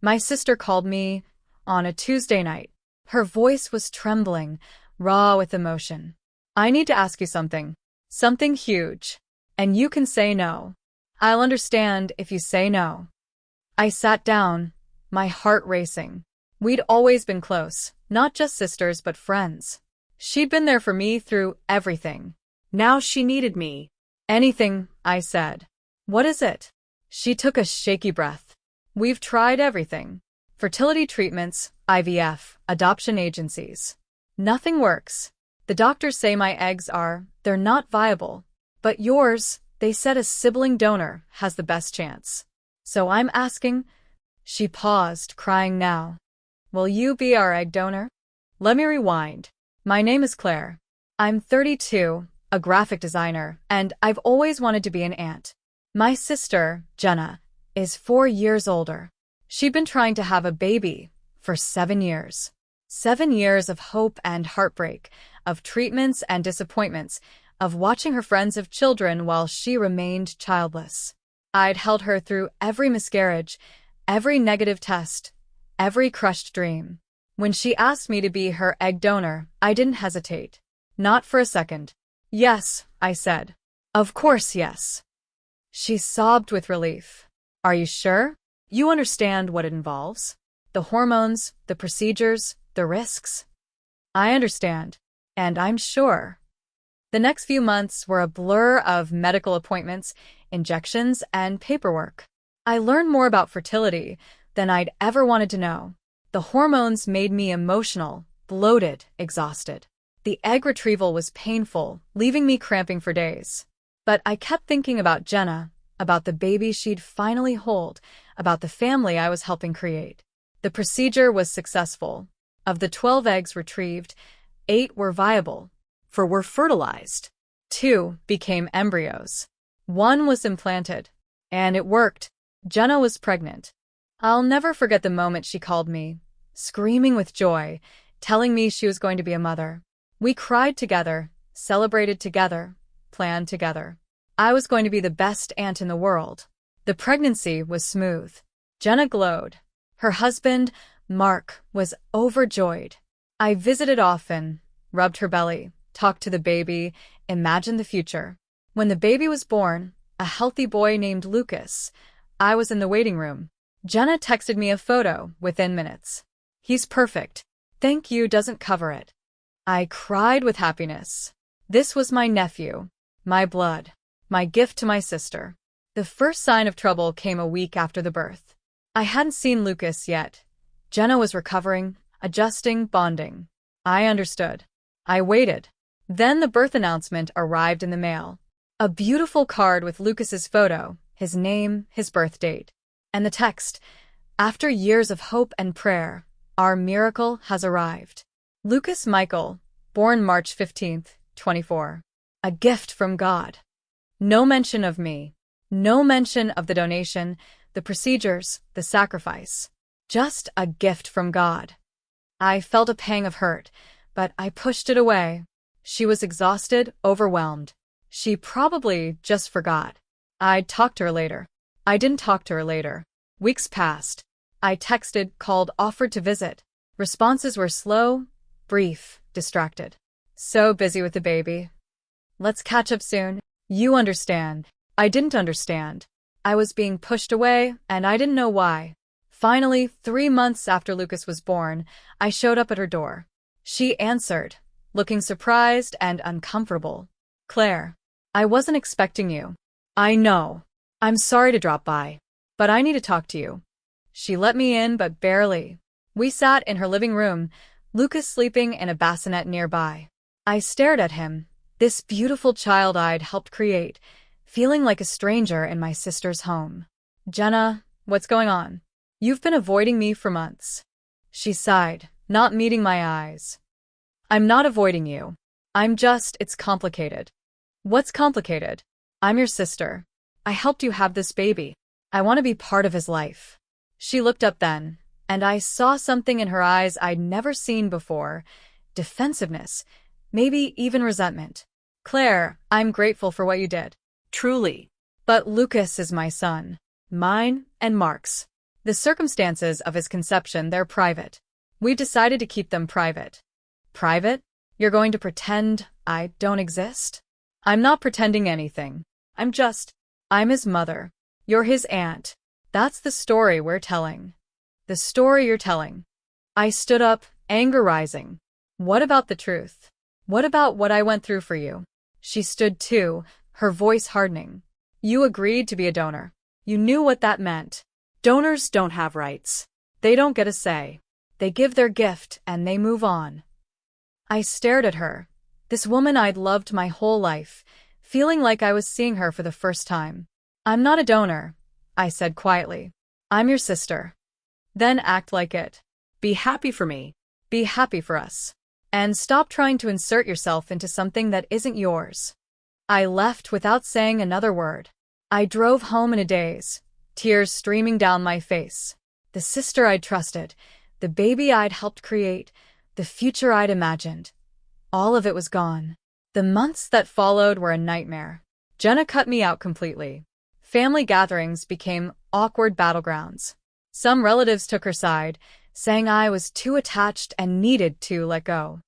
My sister called me on a Tuesday night. Her voice was trembling, raw with emotion. I need to ask you something. Something huge. And you can say no. I'll understand if you say no. I sat down, my heart racing. We'd always been close, not just sisters but friends. She'd been there for me through everything. Now she needed me. Anything, I said. What is it? She took a shaky breath. We've tried everything. Fertility treatments, IVF, adoption agencies. Nothing works. The doctors say my eggs they're not viable. But yours, they said a sibling donor has the best chance. So I'm asking. She paused, crying now. Will you be our egg donor? Let me rewind. My name is Claire. I'm 32, a graphic designer, and I've always wanted to be an aunt. My sister, Jenna, is 4 years older. She'd been trying to have a baby for 7 years. 7 years of hope and heartbreak, of treatments and disappointments, of watching her friends have children while she remained childless. I'd held her through every miscarriage, every negative test, every crushed dream. When she asked me to be her egg donor, I didn't hesitate. Not for a second. Yes, I said. Of course, yes. She sobbed with relief. Are you sure? You understand what it involves? The hormones, the procedures, the risks? I understand. And I'm sure. The next few months were a blur of medical appointments, injections, and paperwork. I learned more about fertility than I'd ever wanted to know. The hormones made me emotional, bloated, exhausted. The egg retrieval was painful, leaving me cramping for days. But I kept thinking about Jenna, about the baby she'd finally hold, about the family I was helping create. The procedure was successful. Of the 12 eggs retrieved, 8 were viable, 4 were fertilized. 2 became embryos. 1 was implanted. And it worked. Jenna was pregnant. I'll never forget the moment she called me, screaming with joy, telling me she was going to be a mother. We cried together, celebrated together, planned together. I was going to be the best aunt in the world. The pregnancy was smooth. Jenna glowed. Her husband, Mark, was overjoyed. I visited often, rubbed her belly, talked to the baby, imagined the future. When the baby was born, a healthy boy named Lucas, I was in the waiting room. Jenna texted me a photo within minutes. He's perfect. Thank you doesn't cover it. I cried with happiness. This was my nephew, my blood, my gift to my sister. The first sign of trouble came a week after the birth. I hadn't seen Lucas yet. Jenna was recovering, adjusting, bonding. I understood. I waited. Then the birth announcement arrived in the mail. A beautiful card with Lucas's photo, his name, his birth date. And the text, after years of hope and prayer, our miracle has arrived. Lucas Michael, born March 15th, 24. A gift from God. No mention of me. No mention of the donation, the procedures, the sacrifice. Just a gift from God. I felt a pang of hurt, but I pushed it away. She was exhausted, overwhelmed. She probably just forgot. I'd talk to her later. I didn't talk to her later. Weeks passed. I texted, called, offered to visit. Responses were slow, brief, distracted. So busy with the baby. Let's catch up soon. You understand. I didn't understand. I was being pushed away, and I didn't know why. Finally, 3 months after Lucas was born, I showed up at her door. She answered, looking surprised and uncomfortable. Claire, I wasn't expecting you. I know. I'm sorry to drop by, but I need to talk to you. She let me in, but barely. We sat in her living room, Lucas sleeping in a bassinet nearby. I stared at him, this beautiful child I'd helped create, feeling like a stranger in my sister's home. Jenna, what's going on? You've been avoiding me for months. She sighed, not meeting my eyes. I'm not avoiding you. It's complicated. What's complicated? I'm your sister. I helped you have this baby. I want to be part of his life. She looked up then, and I saw something in her eyes I'd never seen before. Defensiveness, maybe even resentment. Claire, I'm grateful for what you did. Truly. But Lucas is my son. Mine and Mark's. The circumstances of his conception, they're private. We decided to keep them private. Private? You're going to pretend I don't exist? I'm not pretending anything. I'm his mother. You're his aunt. That's the story we're telling. The story you're telling. I stood up, anger rising. What about the truth? What about what I went through for you? She stood too, her voice hardening. You agreed to be a donor. You knew what that meant. Donors don't have rights. They don't get a say. They give their gift and they move on. I stared at her, this woman I'd loved my whole life, feeling like I was seeing her for the first time. I'm not a donor, I said quietly. I'm your sister. Then act like it. Be happy for me. Be happy for us. And stop trying to insert yourself into something that isn't yours. I left without saying another word. I drove home in a daze, tears streaming down my face. The sister I'd trusted, the baby I'd helped create, the future I'd imagined. All of it was gone. The months that followed were a nightmare. Jenna cut me out completely. Family gatherings became awkward battlegrounds. Some relatives took her side, saying I was too attached and needed to let go.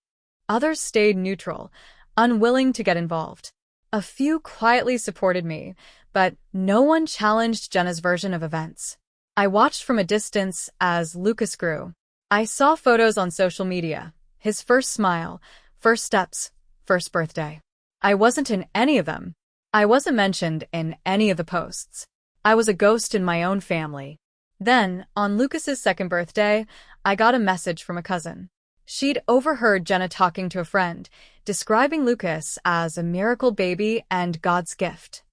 Others stayed neutral, unwilling to get involved. A few quietly supported me, but no one challenged Jenna's version of events. I watched from a distance as Lucas grew. I saw photos on social media, his first smile, first steps, first birthday. I wasn't in any of them. I wasn't mentioned in any of the posts. I was a ghost in my own family. Then, on Lucas's second birthday, I got a message from a cousin. She'd overheard Jenna talking to a friend, describing Lucas as a miracle baby and God's gift.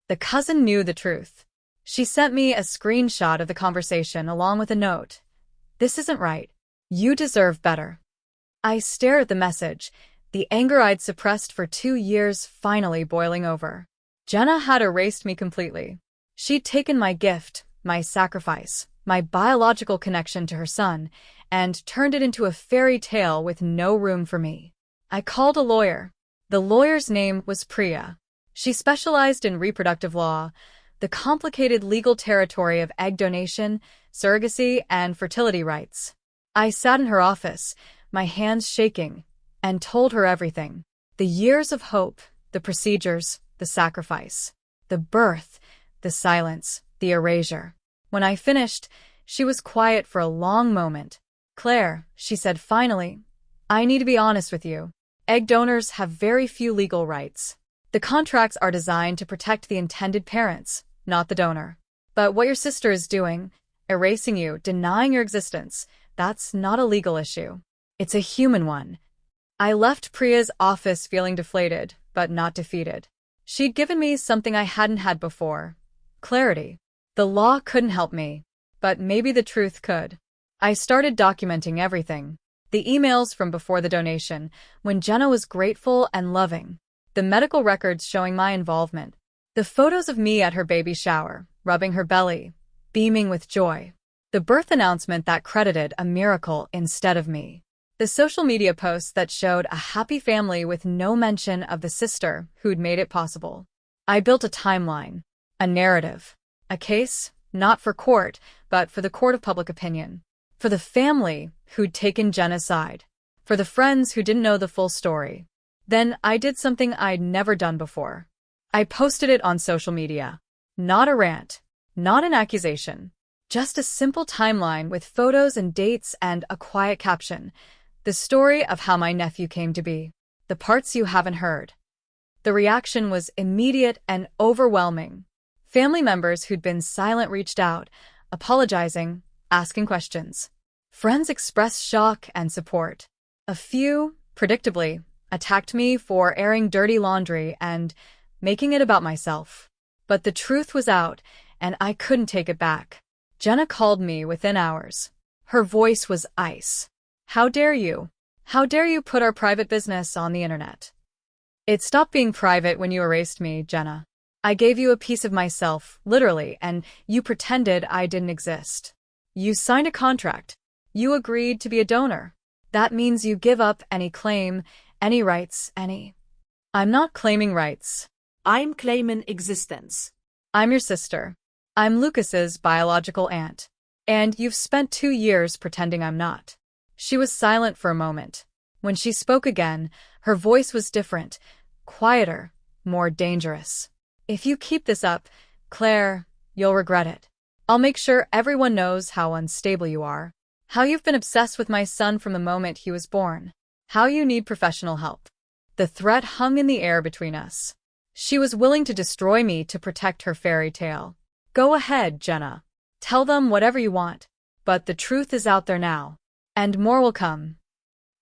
The cousin knew the truth. She sent me a screenshot of the conversation along with a note. This isn't right. You deserve better. I stared at the message, the anger I'd suppressed for 2 years finally boiling over. Jenna had erased me completely. She'd taken my gift, my sacrifice, my biological connection to her son, and turned it into a fairy tale with no room for me. I called a lawyer. The lawyer's name was Priya. She specialized in reproductive law, the complicated legal territory of egg donation, surrogacy, and fertility rights. I sat in her office, my hands shaking, and told her everything. The years of hope, the procedures, the sacrifice, the birth, the silence, the erasure. When I finished, she was quiet for a long moment. Claire, she said finally, I need to be honest with you. Egg donors have very few legal rights. The contracts are designed to protect the intended parents, not the donor. But what your sister is doing, erasing you, denying your existence, that's not a legal issue. It's a human one. I left Priya's office feeling deflated, but not defeated. She'd given me something I hadn't had before. Clarity. The law couldn't help me, but maybe the truth could. I started documenting everything. The emails from before the donation, when Jenna was grateful and loving. The medical records showing my involvement. The photos of me at her baby shower, rubbing her belly, beaming with joy. The birth announcement that credited a miracle instead of me. The social media posts that showed a happy family with no mention of the sister who'd made it possible. I built a timeline, a narrative, a case, not for court, but for the court of public opinion. For the family who'd taken Jenna's side. For the friends who didn't know the full story. Then I did something I'd never done before. I posted it on social media. Not a rant, not an accusation. Just a simple timeline with photos and dates and a quiet caption. The story of how my nephew came to be. The parts you haven't heard. The reaction was immediate and overwhelming. Family members who'd been silent reached out, apologizing, asking questions. Friends expressed shock and support. A few, predictably, attacked me for airing dirty laundry and making it about myself. But the truth was out, and I couldn't take it back. Jenna called me within hours. Her voice was ice. How dare you? How dare you put our private business on the internet? It stopped being private when you erased me, Jenna. I gave you a piece of myself, literally, and you pretended I didn't exist. You signed a contract. You agreed to be a donor. That means you give up any claim, any rights, any. I'm not claiming rights. I'm claiming existence. I'm your sister. I'm Lucas's biological aunt. And you've spent 2 years pretending I'm not." She was silent for a moment. When she spoke again, her voice was different, quieter, more dangerous. "If you keep this up, Claire, you'll regret it. I'll make sure everyone knows how unstable you are. How you've been obsessed with my son from the moment he was born. How you need professional help." The threat hung in the air between us. She was willing to destroy me to protect her fairy tale. "Go ahead, Jenna. Tell them whatever you want. But the truth is out there now. And more will come."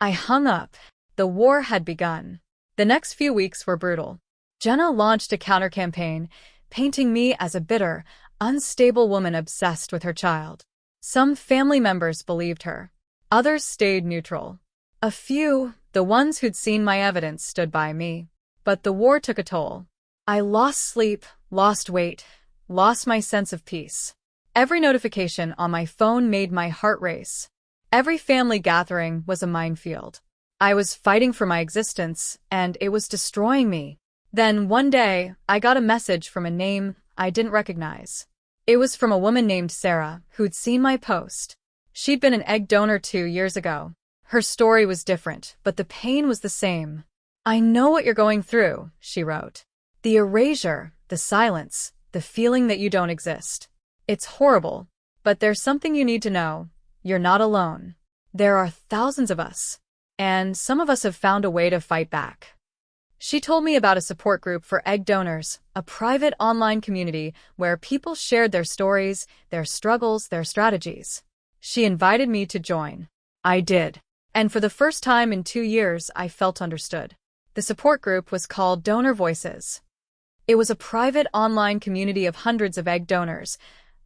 I hung up. The war had begun. The next few weeks were brutal. Jenna launched a counter-campaign, painting me as a bitter, unstable woman obsessed with her child. Some family members believed her. Others stayed neutral. A few, the ones who'd seen my evidence, stood by me. But the war took a toll. I lost sleep, lost weight, lost my sense of peace. Every notification on my phone made my heart race. Every family gathering was a minefield. I was fighting for my existence, and it was destroying me. Then, one day, I got a message from a name I didn't recognize. It was from a woman named Sarah, who'd seen my post. She'd been an egg donor 2 years ago. Her story was different, but the pain was the same. "I know what you're going through," she wrote. "The erasure, the silence, the feeling that you don't exist. It's horrible, but there's something you need to know. You're not alone. There are thousands of us, and some of us have found a way to fight back." She told me about a support group for egg donors, a private online community where people shared their stories, their struggles, their strategies. She invited me to join. I did. And for the first time in 2 years, I felt understood. The support group was called Donor Voices. It was a private online community of hundreds of egg donors,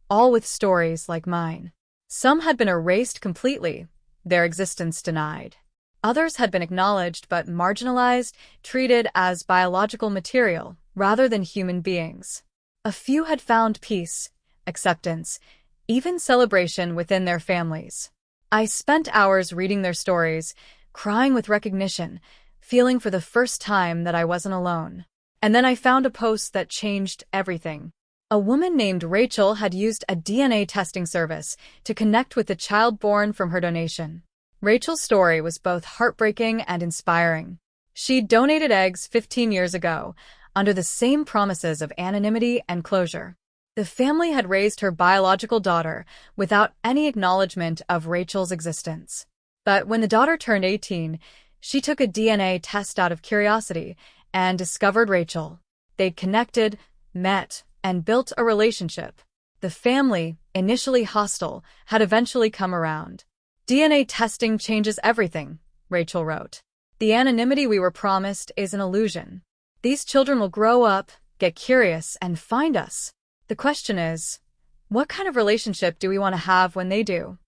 all with stories like mine. Some had been erased completely, their existence denied. Others had been acknowledged but marginalized, treated as biological material rather than human beings. A few had found peace, acceptance, even celebration within their families. I spent hours reading their stories, crying with recognition, feeling for the first time that I wasn't alone. And then I found a post that changed everything. A woman named Rachel had used a DNA testing service to connect with the child born from her donation. Rachel's story was both heartbreaking and inspiring. She'd donated eggs 15 years ago, under the same promises of anonymity and closure. The family had raised her biological daughter without any acknowledgement of Rachel's existence. But when the daughter turned 18, she took a DNA test out of curiosity and discovered Rachel. They'd connected, met, and built a relationship. The family, initially hostile, had eventually come around. "DNA testing changes everything," Rachel wrote. "The anonymity we were promised is an illusion. These children will grow up, get curious, and find us. The question is, what kind of relationship do we want to have when they do?"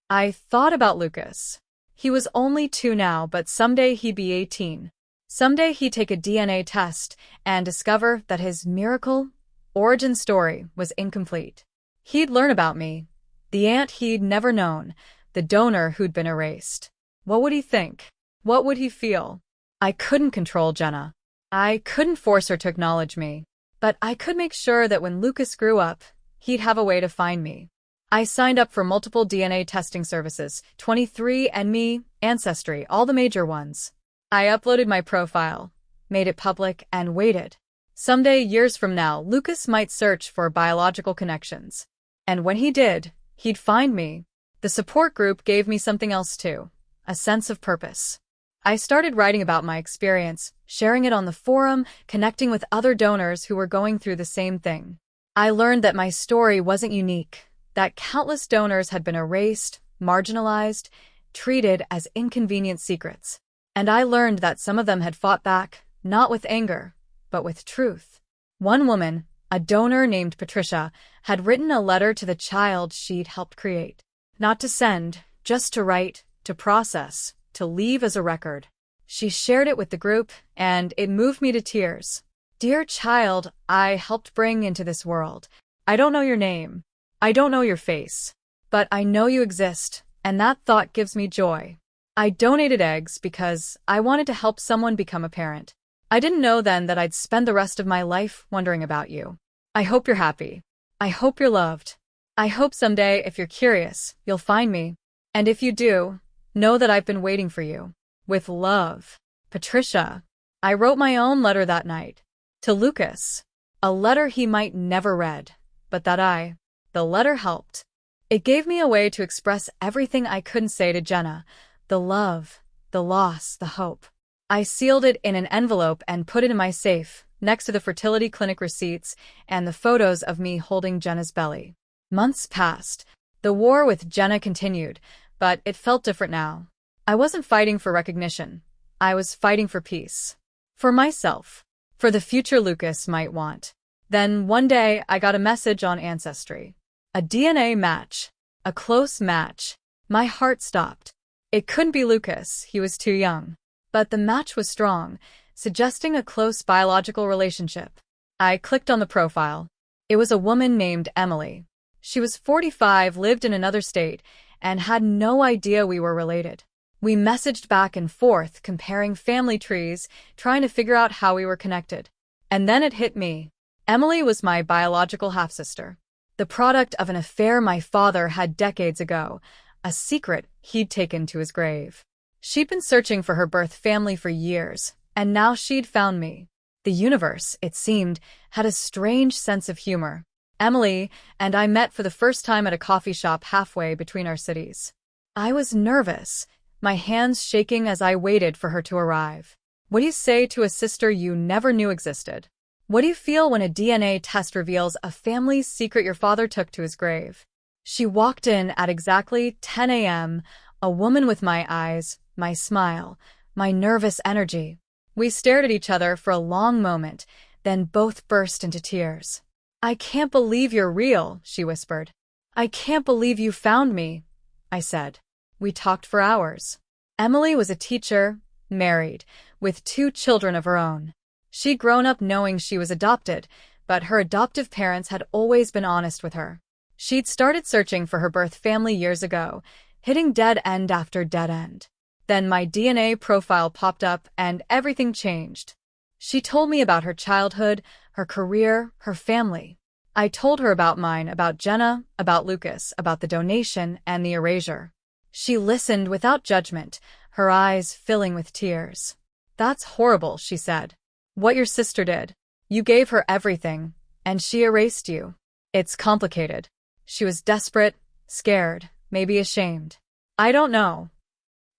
I thought about Lucas. He was only 2 now, but someday he'd be 18. Someday he'd take a DNA test and discover that his miracle origin story was incomplete. He'd learn about me, the aunt he'd never known, the donor who'd been erased. What would he think? What would he feel? I couldn't control Jenna. I couldn't force her to acknowledge me. But I could make sure that when Lucas grew up, he'd have a way to find me. I signed up for multiple DNA testing services, 23andMe, Ancestry, all the major ones. I uploaded my profile, made it public, and waited. Someday, years from now, Lucas might search for biological connections. And when he did, he'd find me. The support group gave me something else too, a sense of purpose. I started writing about my experience, sharing it on the forum, connecting with other donors who were going through the same thing. I learned that my story wasn't unique, that countless donors had been erased, marginalized, treated as inconvenient secrets. And I learned that some of them had fought back, not with anger, but with truth. One woman, a donor named Patricia, had written a letter to the child she'd helped create. Not to send, just to write, to process, to leave as a record. She shared it with the group, and it moved me to tears. "Dear child I helped bring into this world, I don't know your name. I don't know your face. But I know you exist, and that thought gives me joy. I donated eggs because I wanted to help someone become a parent. I didn't know then that I'd spend the rest of my life wondering about you. I hope you're happy. I hope you're loved. I hope someday, if you're curious, you'll find me. And if you do, know that I've been waiting for you. With love, Patricia. I wrote my own letter that night. To Lucas. A letter he might never read, but the letter helped. It gave me a way to express everything I couldn't say to Jenna. The love, the loss, the hope. I sealed it in an envelope and put it in my safe, next to the fertility clinic receipts and the photos of me holding Jenna's belly. Months passed. The war with Jenna continued, but it felt different now. I wasn't fighting for recognition. I was fighting for peace. For myself. For the future Lucas might want. Then, one day, I got a message on Ancestry. A DNA match. A close match. My heart stopped. It couldn't be Lucas, he was too young. But the match was strong, suggesting a close biological relationship. I clicked on the profile. It was a woman named Emily. She was 45, lived in another state, and had no idea we were related. We messaged back and forth, comparing family trees, trying to figure out how we were connected. And then it hit me. Emily was my biological half-sister. The product of an affair my father had decades ago, a secret he'd taken to his grave. She'd been searching for her birth family for years, and now she'd found me. The universe, it seemed, had a strange sense of humor. Emily and I met for the first time at a coffee shop halfway between our cities. I was nervous, my hands shaking as I waited for her to arrive. What do you say to a sister you never knew existed? What do you feel when a DNA test reveals a family's secret your father took to his grave? She walked in at exactly 10 a.m., a woman with my eyes, my smile, my nervous energy. We stared at each other for a long moment, then both burst into tears. I can't believe you're real, she whispered. I can't believe you found me, I said. We talked for hours. Emily was a teacher, married, with 2 children of her own. She'd grown up knowing she was adopted, but her adoptive parents had always been honest with her. She'd started searching for her birth family years ago, hitting dead end after dead end. Then my DNA profile popped up and everything changed. She told me about her childhood, her career, her family. I told her about mine, about Jenna, about Lucas, about the donation and the erasure. She listened without judgment, her eyes filling with tears. That's horrible, she said. What your sister did. You gave her everything, and she erased you. It's complicated. She was desperate, scared, maybe ashamed. I don't know.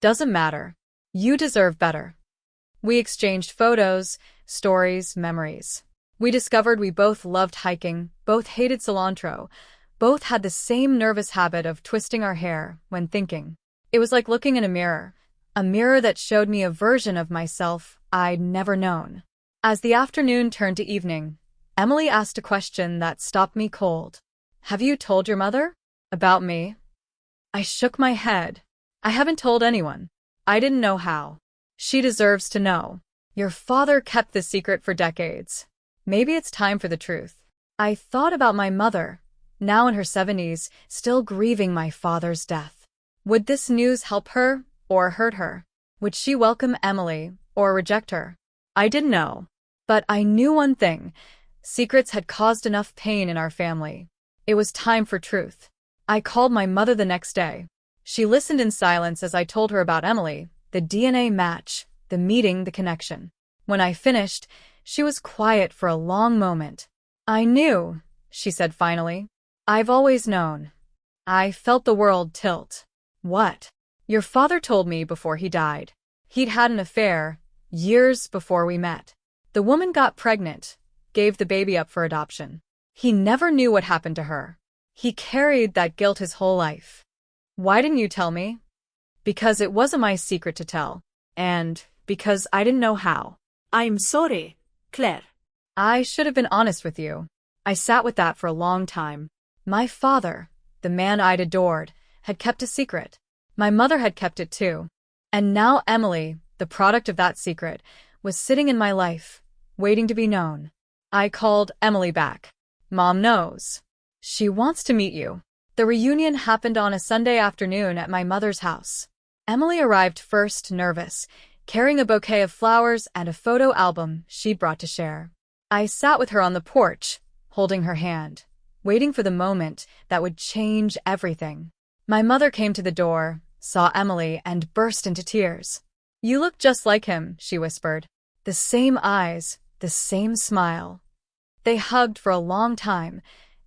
Doesn't matter. You deserve better. We exchanged photos, stories, memories. We discovered we both loved hiking, both hated cilantro, both had the same nervous habit of twisting our hair when thinking. It was like looking in a mirror that showed me a version of myself I'd never known. As the afternoon turned to evening, Emily asked a question that stopped me cold. Have you told your mother? About me? I shook my head. I haven't told anyone. I didn't know how. She deserves to know. Your father kept the secret for decades. Maybe it's time for the truth. I thought about my mother, now in her 70s, still grieving my father's death. Would this news help her or hurt her? Would she welcome Emily or reject her? I didn't know. But I knew one thing. Secrets had caused enough pain in our family. It was time for truth. I called my mother the next day. She listened in silence as I told her about Emily, the DNA match, the meeting, the connection. When I finished, she was quiet for a long moment. I knew, she said finally. I've always known. I felt the world tilt. What? Your father told me before he died. He'd had an affair, years before we met. The woman got pregnant, gave the baby up for adoption. He never knew what happened to her. He carried that guilt his whole life. Why didn't you tell me? Because it wasn't my secret to tell. And because I didn't know how. I'm sorry, Claire. I should have been honest with you. I sat with that for a long time. My father, the man I'd adored, had kept a secret. My mother had kept it too. And now Emily, the product of that secret, was sitting in my life, waiting to be known. I called Emily back. Mom knows. She wants to meet you. The reunion happened on a Sunday afternoon at my mother's house. Emily arrived first, nervous, carrying a bouquet of flowers and a photo album she'd brought to share. I sat with her on the porch, holding her hand. waiting for the moment that would change everything. My mother came to the door, saw Emily, and burst into tears. "You look just like him," she whispered. "The same eyes, the same smile." They hugged for a long time,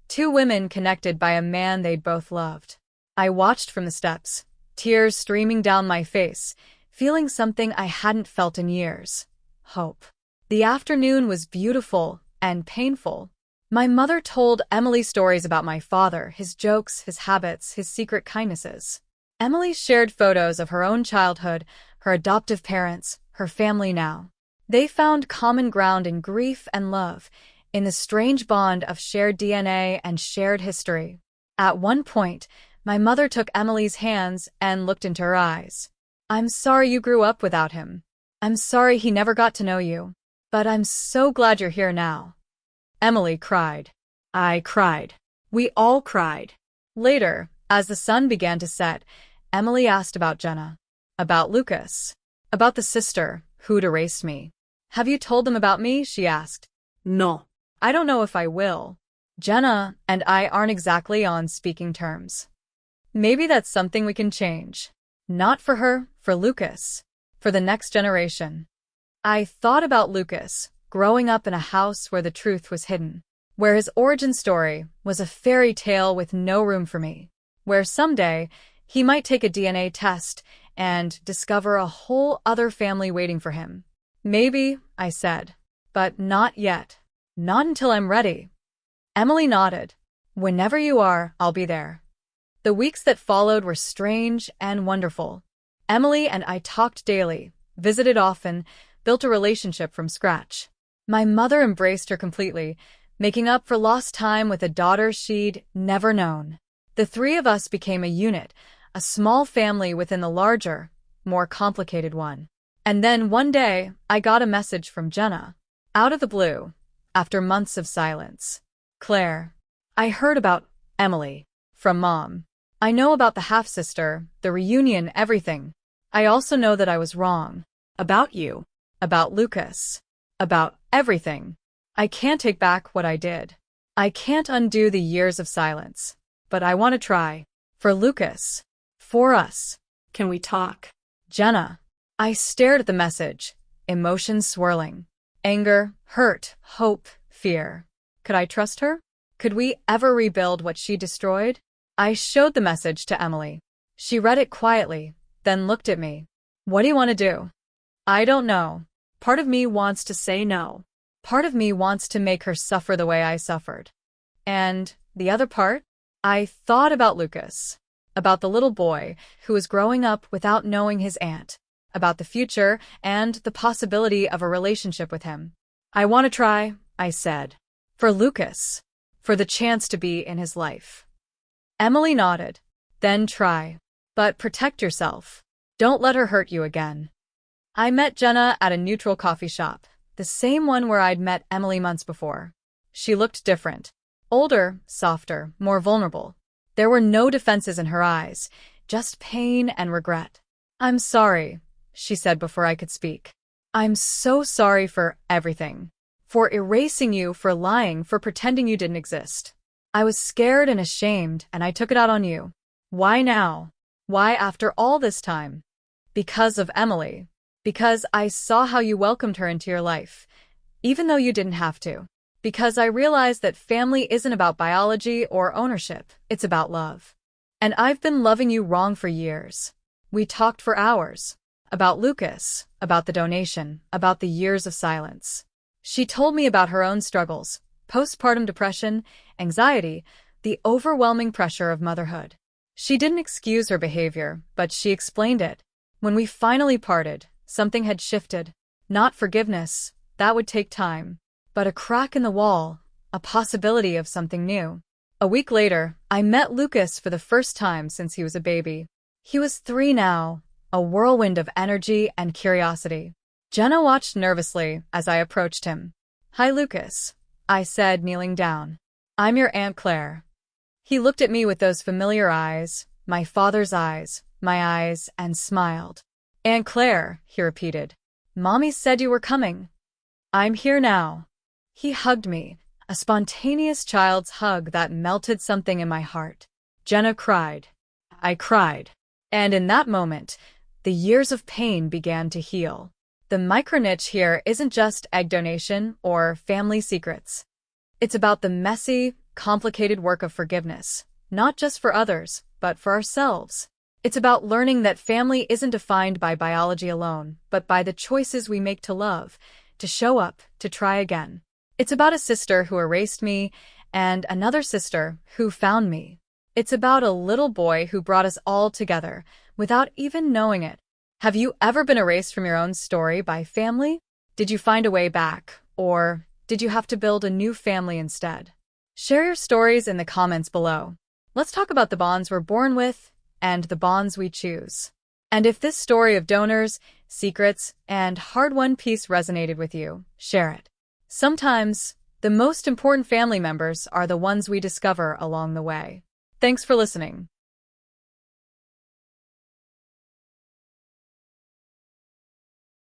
two women connected by a man they'd both loved. I watched from the steps, tears streaming down my face, feeling something I hadn't felt in years: hope. The afternoon was beautiful and painful. My mother told Emily stories about my father, his jokes, his habits, his secret kindnesses. Emily shared photos of her own childhood, her adoptive parents, her family now. They found common ground in grief and love, in the strange bond of shared DNA and shared history. At one point, my mother took Emily's hands and looked into her eyes. "I'm sorry you grew up without him. I'm sorry he never got to know you. But I'm so glad you're here now." Emily cried. I cried. We all cried. Later, as the sun began to set, Emily asked about Jenna, about Lucas, about the sister who'd erased me. "Have you told them about me?" she asked. No. "I don't know if I will. Jenna and I aren't exactly on speaking terms. Maybe that's something we can change. Not for her, for Lucas, for the next generation." I thought about Lucas, growing up in a house where the truth was hidden, where his origin story was a fairy tale with no room for me, where someday he might take a DNA test and discover a whole other family waiting for him. "Maybe," I said, "but not yet. Not until I'm ready." Emily nodded. "Whenever you are, I'll be there." The weeks that followed were strange and wonderful. Emily and I talked daily, visited often, built a relationship from scratch. My mother embraced her completely, making up for lost time with a daughter she'd never known. The three of us became a unit, a small family within the larger, more complicated one. And then one day, I got a message from Jenna. Out of the blue, after months of silence. "Claire, I heard about Emily from Mom. I know about the half-sister, the reunion, everything. I also know that I was wrong. About you. About Lucas. About everything. I can't take back what I did. I can't undo the years of silence. But I want to try. For Lucas. For us. Can we talk?" Jenna." I stared at the message, emotions swirling. Anger, hurt, hope, fear. Could I trust her? Could we ever rebuild what she destroyed? I showed the message to Emily. She read it quietly, then looked at me. "What do you want to do?" "I don't know. Part of me wants to say no. Part of me wants to make her suffer the way I suffered. And the other part?" I thought about Lucas, about the little boy who was growing up without knowing his aunt, about the future and the possibility of a relationship with him. "I want to try," I said. "For Lucas. For the chance to be in his life." Emily nodded. "Then try. But protect yourself. Don't let her hurt you again." I met Jenna at a neutral coffee shop, the same one where I'd met Emily months before. She looked different. Older, softer, more vulnerable. There were no defenses in her eyes, just pain and regret. "I'm sorry," she said before I could speak. "I'm so sorry for everything. For erasing you, for lying, for pretending you didn't exist. I was scared and ashamed, and I took it out on you. Why now? Why after all this time? Because of Emily. Because I saw how you welcomed her into your life, even though you didn't have to. Because I realized that family isn't about biology or ownership, it's about love. And I've been loving you wrong for years." We talked for hours. About Lucas, about the donation, about the years of silence. She told me about her own struggles, postpartum depression, anxiety, the overwhelming pressure of motherhood. She didn't excuse her behavior, but she explained it. When we finally parted, something had shifted. Not forgiveness, that would take time, but a crack in the wall, a possibility of something new. A week later, I met Lucas for the first time since he was a baby. He was 3 now, a whirlwind of energy and curiosity. Jenna watched nervously as I approached him. "Hi, Lucas," I said, kneeling down. "I'm your Aunt Claire." He looked at me with those familiar eyes, my father's eyes, my eyes, and smiled. "Aunt Claire," he repeated. "Mommy said you were coming." "I'm here now." He hugged me, A spontaneous child's hug that melted something in my heart. Jenna cried. I cried. And in that moment, the years of pain began to heal. The micro-niche here isn't just egg donation or family secrets. It's about the messy, complicated work of forgiveness, not just for others, but for ourselves. It's about learning that family isn't defined by biology alone, but by the choices we make to love, to show up, to try again. It's about a sister who erased me and another sister who found me. It's about a little boy who brought us all together without even knowing it. Have you ever been erased from your own story by family? Did you find a way back, or did you have to build a new family instead? Share your stories in the comments below. Let's talk about the bonds we're born with and the bonds we choose. And if this story of donors, secrets, and hard-won peace resonated with you, share it. Sometimes, the most important family members are the ones we discover along the way. Thanks for listening.